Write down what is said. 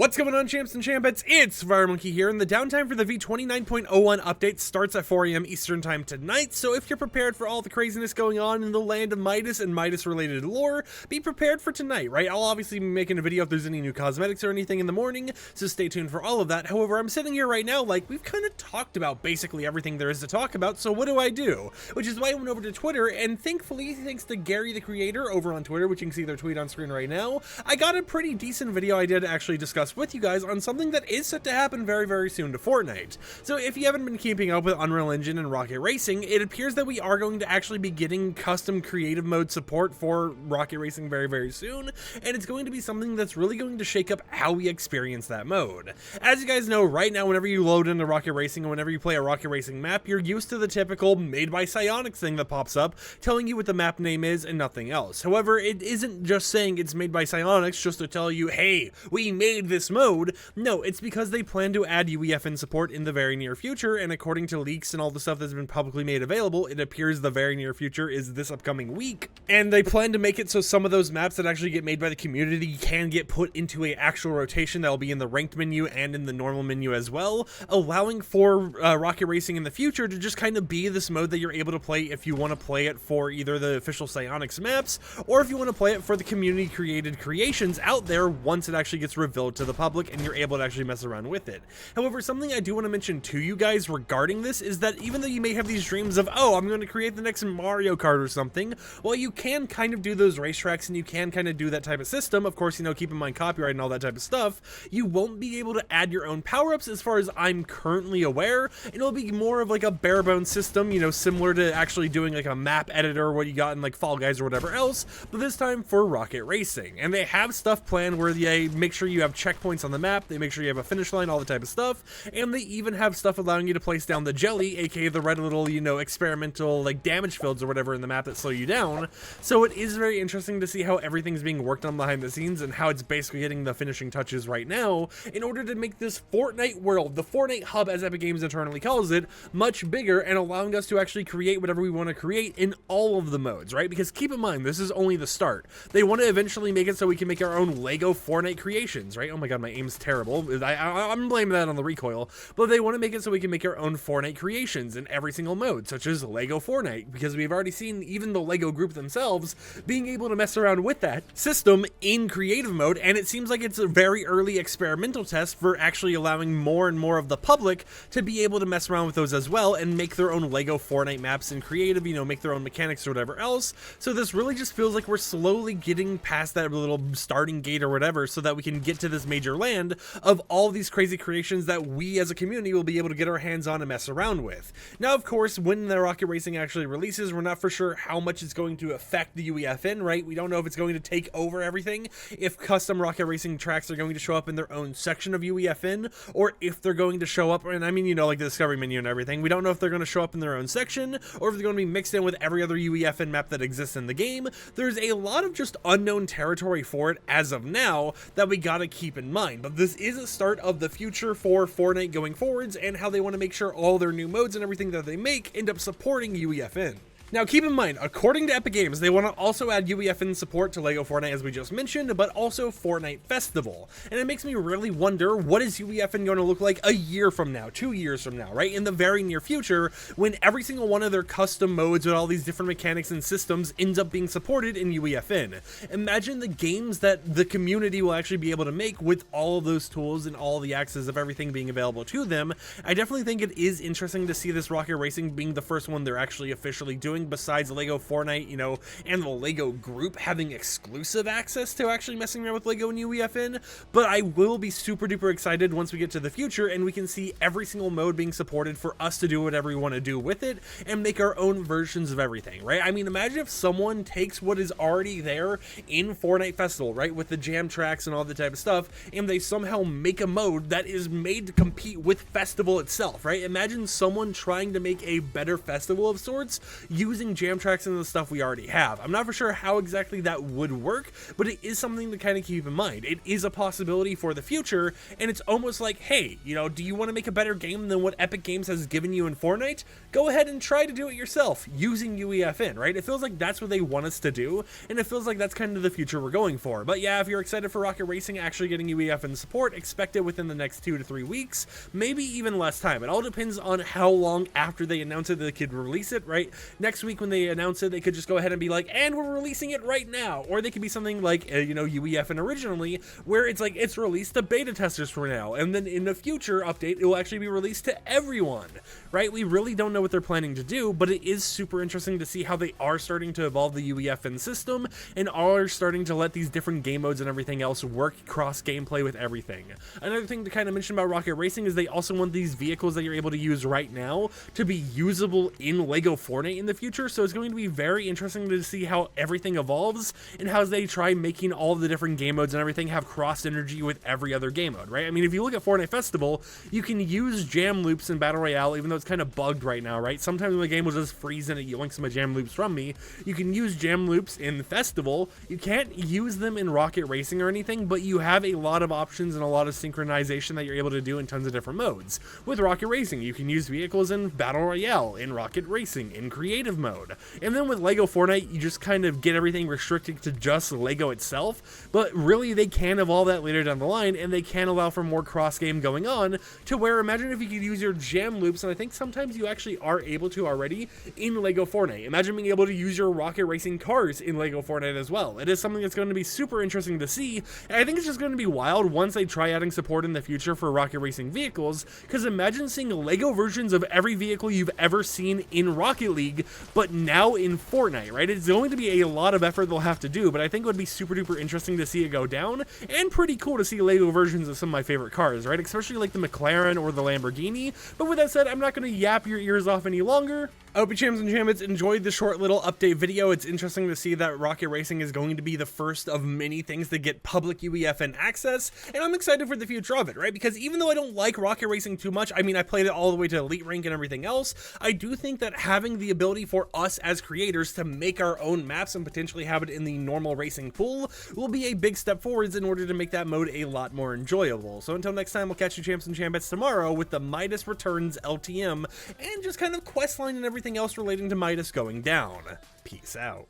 What's going on, champs and champettes? It's FireMonkey here, and the downtime for the V29.01 update starts at 4 AM Eastern Time tonight, so if you're prepared for all the craziness going on in the land of Midas and Midas-related lore, be prepared for tonight, right? I'll obviously be making a video if there's any new cosmetics or anything in the morning, so stay tuned for all of that. However, I'm sitting here right now like we've kind of talked about basically everything there is to talk about, so what do? Which is why I went over to Twitter, and thankfully, thanks to Gary the Creator over on Twitter, which you can see their tweet on screen right now, I got a pretty decent video I did actually discuss with you guys on something that is set to happen very, very soon to Fortnite. So if you haven't been keeping up with Unreal Engine and Rocket Racing, it appears that we are going to actually be getting custom creative mode support for Rocket Racing very, very soon, and it's going to be something that's really going to shake up how we experience that mode. As you guys know, right now, whenever you load into Rocket Racing and whenever you play a Rocket Racing map, you're used to the typical made by Psyonix thing that pops up, telling you what the map name is and nothing else. However, it isn't just saying it's made by Psyonix just to tell you, hey, we made this mode. No, it's because they plan to add UEFN support in the very near future, and according to leaks and all the stuff that's been publicly made available, it appears the very near future is this upcoming week, and they plan to make it so some of those maps that actually get made by the community can get put into a actual rotation that will be in the ranked menu and in the normal menu as well, allowing for Rocket Racing in the future to just kind of be this mode that you're able to play if you want to play it for either the official Psyonix maps, or if you want to play it for the community created creations out there once it actually gets revealed to the public and you're able to actually mess around with it. However, something I do want to mention to you guys regarding this is that even though you may have these dreams of, oh, I'm going to create the next Mario Kart or something, well, you can kind of do those racetracks and you can kind of do that type of system. Of course, you know, keep in mind copyright and all that type of stuff. You won't be able to add your own power-ups as far as I'm currently aware. It'll be more of like a bare bones system, you know, similar to actually doing like a map editor or what you got in like Fall Guys or whatever else, but this time for Rocket Racing. And they have stuff planned where they make sure you have checkpoints on the map, they make sure you have a finish line, all the type of stuff, and they even have stuff allowing you to place down the jelly, aka the red little, you know, experimental like damage fields or whatever in the map that slow you down. So it is very interesting to see how everything's being worked on behind the scenes and how it's basically getting the finishing touches right now in order to make this Fortnite world, the Fortnite hub as Epic Games internally calls it, much bigger and allowing us to actually create whatever we want to create in all of the modes, right? Because keep in mind, this is only the start. They want to eventually make it so we can make our own Lego Fortnite creations, right? Oh my god, my aim's terrible. I'm blaming that on the recoil, but they want to make it so we can make our own Fortnite creations in every single mode, such as Lego Fortnite, because we've already seen even the Lego group themselves being able to mess around with that system in creative mode, and it seems like it's a very early experimental test for actually allowing more and more of the public to be able to mess around with those as well and make their own Lego Fortnite maps in creative, you know, make their own mechanics or whatever else. So this really just feels like we're slowly getting past that little starting gate or whatever so that we can get to this major land of all these crazy creations that we as a community will be able to get our hands on and mess around with. Now, of course, when the Rocket Racing actually releases, we're not for sure how much it's going to affect the UEFN, right? We don't know if it's going to take over everything, if custom Rocket Racing tracks are going to show up in their own section of UEFN, or if they're going to show up, and I mean, you know, like the discovery menu and everything. We don't know if they're going to show up in their own section, or if they're going to be mixed in with every other UEFN map that exists in the game. There's a lot of just unknown territory for it as of now that we gotta keep in mind, but this is a start of the future for Fortnite going forwards and how they want to make sure all their new modes and everything that they make end up supporting UEFN. Now, keep in mind, according to Epic Games, they want to also add UEFN support to LEGO Fortnite, as we just mentioned, but also Fortnite Festival. And it makes me really wonder, what is UEFN going to look like a year from now, 2 years from now, right? In the very near future, when every single one of their custom modes with all these different mechanics and systems ends up being supported in UEFN. Imagine the games that the community will actually be able to make with all of those tools and all the access of everything being available to them. I definitely think it is interesting to see this Rocket Racing being the first one they're actually officially doing, besides Lego Fortnite, you know, and the Lego group having exclusive access to actually messing around with Lego and UEFN. But I will be super duper excited once we get to the future and we can see every single mode being supported for us to do whatever we want to do with it and make our own versions of everything, right? I mean, imagine if someone takes what is already there in Fortnite Festival, right, with the jam tracks and all the type of stuff, and they somehow make a mode that is made to compete with Festival itself, right? Imagine someone trying to make a better Festival of sorts using using jam tracks and the stuff we already have. I'm not for sure how exactly that would work, but it is something to kind of keep in mind. It is a possibility for the future, and it's almost like, hey, you know, do you want to make a better game than what Epic Games has given you in Fortnite? Go ahead and try to do it yourself using UEFN, right? It feels like that's what they want us to do, and it feels like that's kind of the future we're going for. But yeah, if you're excited for Rocket Racing actually getting UEFN support, expect it within the next 2 to 3 weeks, maybe even less time. It all depends on how long after they announce it they could release it, right? Next week when they announce it, they could just go ahead and be like, and we're releasing it right now. Or they could be something like, you know, UEFN originally, where it's like, it's released to beta testers for now, and then in the future update, it will actually be released to everyone, right? We really don't know what they're planning to do, but it is super interesting to see how they are starting to evolve the UEFN system and are starting to let these different game modes and everything else work cross gameplay with everything. Another thing to kind of mention about Rocket Racing is they also want these vehicles that you're able to use right now to be usable in LEGO Fortnite in the future, so it's going to be very interesting to see how everything evolves and how they try making all the different game modes and everything have cross synergy with every other game mode, right? I mean, if you look at Fortnite Festival, you can use jam loops in Battle Royale, even though it's kind of bugged right now, right? Sometimes when the game will just freeze and it yoinks my jam loops from me. You can use jam loops in Festival. You can't use them in Rocket Racing or anything, but you have a lot of options and a lot of synchronization that you're able to do in tons of different modes. With Rocket Racing, you can use vehicles in Battle Royale, in Rocket Racing, in creative mode. And then with LEGO Fortnite, you just kind of get everything restricted to just LEGO itself, but really they can evolve that later down the line, and they can allow for more cross-game going on, to where imagine if you could use your jam loops, and I think sometimes you actually are able to already in LEGO Fortnite. Imagine being able to use your Rocket Racing cars in LEGO Fortnite as well. It is something that's going to be super interesting to see, and I think it's just going to be wild once they try adding support in the future for Rocket Racing vehicles, because imagine seeing LEGO versions of every vehicle you've ever seen in Rocket League, but now in Fortnite, right? It's going to be a lot of effort they'll have to do, but I think it would be super duper interesting to see it go down, and pretty cool to see LEGO versions of some of my favorite cars, right? Especially like the McLaren or the Lamborghini. But with that said, I'm not going to yap your ears off any longer. I hope you chams and chambits enjoyed the short little update video. It's interesting to see that Rocket Racing is going to be the first of many things to get public UEFN access, and I'm excited for the future of it, right? Because even though I don't like Rocket Racing too much, I mean, I played it all the way to Elite Rank and everything else, I do think that having the ability for us as creators to make our own maps and potentially have it in the normal racing pool will be a big step forwards in order to make that mode a lot more enjoyable. So until next time, we'll catch you champs and chambits tomorrow with the Midas Returns LTM and just kind of questline and everything else relating to Midas going down. Peace out.